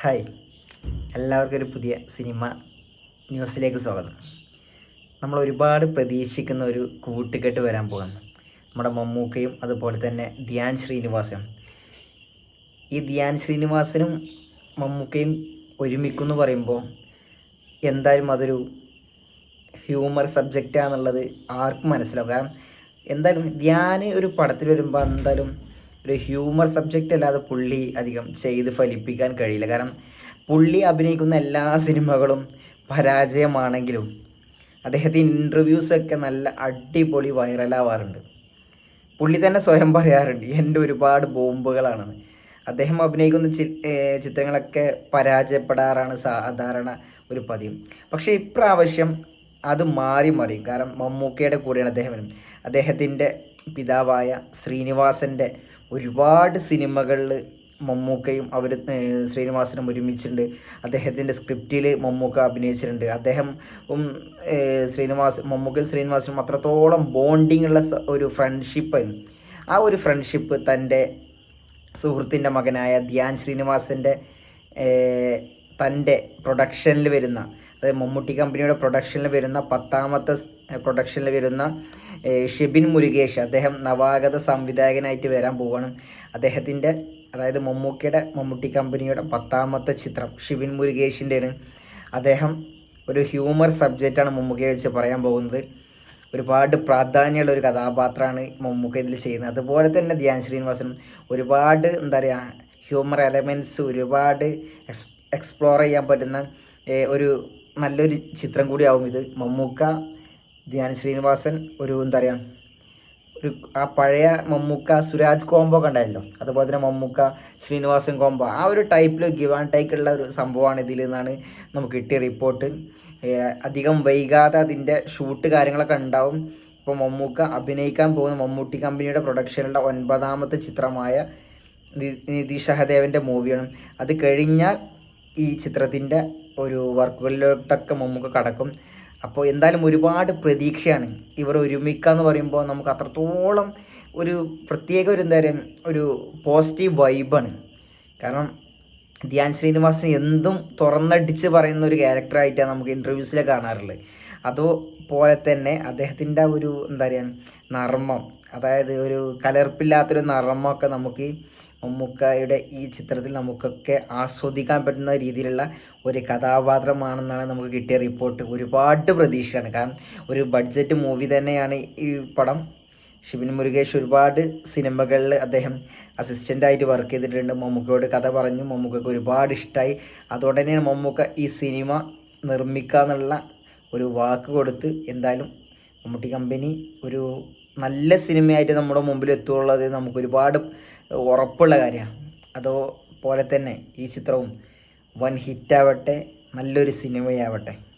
Hi, എല്ലാവർക്കും ഒരു പുതിയ സിനിമ ന്യൂസിലേക്ക് സ്വാഗതം. നമ്മൾ ഒരുപാട് പ്രതീക്ഷിക്കുന്ന ഒരു കൂട്ടുകെട്ട് വരാൻ പോകുന്നു. നമ്മുടെ മമ്മൂക്കയും അതുപോലെ തന്നെ ധ്യാൻ ശ്രീനിവാസനും. ഈ ധ്യാൻ ശ്രീനിവാസനും മമ്മൂക്കയും ഒരുമിക്കുമെന്ന് പറയുമ്പോൾ എന്തായാലും അതൊരു ഹ്യൂമർ സബ്ജക്റ്റാണെന്നുള്ളത് ആർക്കും മനസ്സിലാവും. കാരണം എന്തായാലും ധ്യാൻ ഒരു പടത്തിൽ വരുമ്പോൾ എന്തായാലും ഒരു ഹ്യൂമർ സബ്ജക്റ്റ് അല്ലാതെ പുള്ളി അധികം ചെയ്ത് ഫലിപ്പിക്കാൻ കഴിയില്ല. കാരണം പുള്ളി അഭിനയിക്കുന്ന എല്ലാ സിനിമകളും പരാജയമാണെങ്കിലും അദ്ദേഹത്തിൻ്റെ ഇൻ്റർവ്യൂസൊക്കെ നല്ല അടിപൊളി വൈറലാവാറുണ്ട്. പുള്ളി തന്നെ സ്വയം പറയാറുണ്ട്, എൻ്റെ ഒരുപാട് ബോംബുകളാണെന്ന്. അദ്ദേഹം അഭിനയിക്കുന്ന ചിത്രങ്ങളൊക്കെ പരാജയപ്പെടാറാണ് സാധാരണ ഒരു പതിവ്. പക്ഷേ ഇപ്രാവശ്യം അത് മാറി മറിയും. കാരണം മമ്മൂക്കയുടെ കൂടെയാണ് അദ്ദേഹത്തിൻ്റെ പിതാവായ ശ്രീനിവാസൻ്റെ ഒരുപാട് സിനിമകളിൽ മമ്മൂക്കയും ശ്രീനിവാസനും ഒരുമിച്ചിട്ടുണ്ട്. അദ്ദേഹത്തിൻ്റെ സ്ക്രിപ്റ്റിൽ മമ്മൂക്ക അഭിനയിച്ചിട്ടുണ്ട്. മമ്മൂക്കയും ശ്രീനിവാസനും അത്രത്തോളം ബോണ്ടിങ് ഉള്ള ഒരു ഫ്രണ്ട്ഷിപ്പ്. ആ ഒരു ഫ്രണ്ട്ഷിപ്പ് തൻ്റെ സുഹൃത്തിൻ്റെ മകനായ ധ്യാൻ ശ്രീനിവാസൻ്റെ തൻ്റെ പ്രൊഡക്ഷനിൽ വരുന്ന, അതായത് മമ്മൂട്ടി കമ്പനിയുടെ പ്രൊഡക്ഷനിൽ വരുന്ന 10ാമത്തെ പ്രൊഡക്ഷനിൽ വരുന്ന ഷിബിൻ മുരുകേഷ്, അദ്ദേഹം നവാഗത സംവിധായകനായിട്ട് വരാൻ പോവുകയാണ്. അദ്ദേഹത്തിൻ്റെ, അതായത് മമ്മൂട്ടി കമ്പനിയുടെ 10ാമത്തെ ചിത്രം ഷിബിൻ മുരുകേഷിൻ്റെയാണ്. അദ്ദേഹം ഒരു ഹ്യൂമർ സബ്ജക്റ്റാണ് മമ്മൂക്കയെ വെച്ച് പറയാൻ പോകുന്നത്. ഒരുപാട് പ്രാധാന്യമുള്ള ഒരു കഥാപാത്രമാണ് മമ്മൂക്ക ഇതിൽ ചെയ്യുന്നത്. അതുപോലെ തന്നെ ധ്യാൻ ശ്രീനിവാസനും ഒരുപാട് ഹ്യൂമർ എലമെൻറ്റ്സ് ഒരുപാട് എക്സ്പ്ലോർ ചെയ്യാൻ പറ്റുന്ന ഒരു നല്ലൊരു ചിത്രം കൂടിയാവും ഇത്. മമ്മൂക്ക ധ്യാൻ ശ്രീനിവാസൻ ഒരു ഒരു ആ പഴയ മമ്മൂക്ക സുരാജ് കോംബോ കണ്ടായല്ലോ, അതുപോലെ തന്നെ മമ്മൂക്ക ശ്രീനിവാസൻ കോംബോ, ആ ഒരു ടൈപ്പിൽ ഗിവ് ആൻഡ് ടേക്ക് ഉള്ള ഒരു സംഭവമാണ് ഇതിൽ നിന്നാണ് നമുക്ക് കിട്ടിയ റിപ്പോർട്ട്. അധികം വൈകാതെ അതിൻ്റെ ഷൂട്ട് കാര്യങ്ങളൊക്കെ ഉണ്ടാവും. ഇപ്പോൾ മമ്മൂക്ക അഭിനയിക്കാൻ പോകുന്ന മമ്മൂട്ടി കമ്പനിയുടെ പ്രൊഡക്ഷനിലുള്ള 9ാമത്തെ ചിത്രമായ നിധി സഹദേവൻ്റെ മൂവിയാണ്. അത് കഴിഞ്ഞാൽ ഈ ചിത്രത്തിൻ്റെ ഒരു വർക്കുകളിലോട്ടൊക്കെ മമ്മൂക്ക കടക്കും. അപ്പോൾ എന്തായാലും ഒരുപാട് പ്രതീക്ഷയാണ്. ഇവർ ഒരുമിക്കുക എന്ന് പറയുമ്പോൾ നമുക്ക് അത്രത്തോളം ഒരു പ്രത്യേക ഒരു പോസിറ്റീവ് വൈബാണ്. കാരണം ധ്യാൻ ശ്രീനിവാസൻ എന്തും തുറന്നടിച്ച് പറയുന്ന ഒരു ക്യാരക്ടറായിട്ടാണ് നമുക്ക് ഇൻ്റർവ്യൂസിൽ കാണാറുള്ളത്. അതുപോലെ തന്നെ അദ്ദേഹത്തിൻ്റെ ഒരു നർമ്മം, അതായത് ഒരു കലർപ്പില്ലാത്തൊരു നർമ്മമൊക്കെ നമുക്ക് മമ്മൂക്കയുടെ ഈ ചിത്രത്തിൽ നമുക്കൊക്കെ ആസ്വദിക്കാൻ പറ്റുന്ന രീതിയിലുള്ള ഒരു കഥാപാത്രമാണെന്നാണ് നമുക്ക് കിട്ടിയ റിപ്പോർട്ട്. ഒരുപാട് പ്രതീക്ഷയാണ്. കാരണം ഒരു ബഡ്ജറ്റ് മൂവി തന്നെയാണ് ഈ പടം. ഷിബിൻ മുരുകേഷ് ഒരുപാട് സിനിമകളിൽ അദ്ദേഹം അസിസ്റ്റൻ്റായിട്ട് വർക്ക് ചെയ്തിട്ടുണ്ട്. മമ്മൂക്കയോട് കഥ പറഞ്ഞു, മമ്മൂക്കയ്ക്ക് ഒരുപാട് ഇഷ്ടമായി. അതുകൊണ്ട് തന്നെയാണ് മമ്മൂക്ക ഈ സിനിമ നിർമ്മിക്കുക എന്നുള്ള ഒരു വാക്ക് കൊടുത്ത് എന്തായാലും മമ്മൂട്ടി കമ്പനി ഒരു നല്ല സിനിമയായിട്ട് നമ്മുടെ മുമ്പിൽ എത്തുള്ളത് നമുക്കൊരുപാട് ഉറപ്പുള്ള കാര്യമാണ്. അതുപോലെ തന്നെ ഈ ചിത്രവും വൻ ഹിറ്റാവട്ടെ, നല്ലൊരു സിനിമയാവട്ടെ.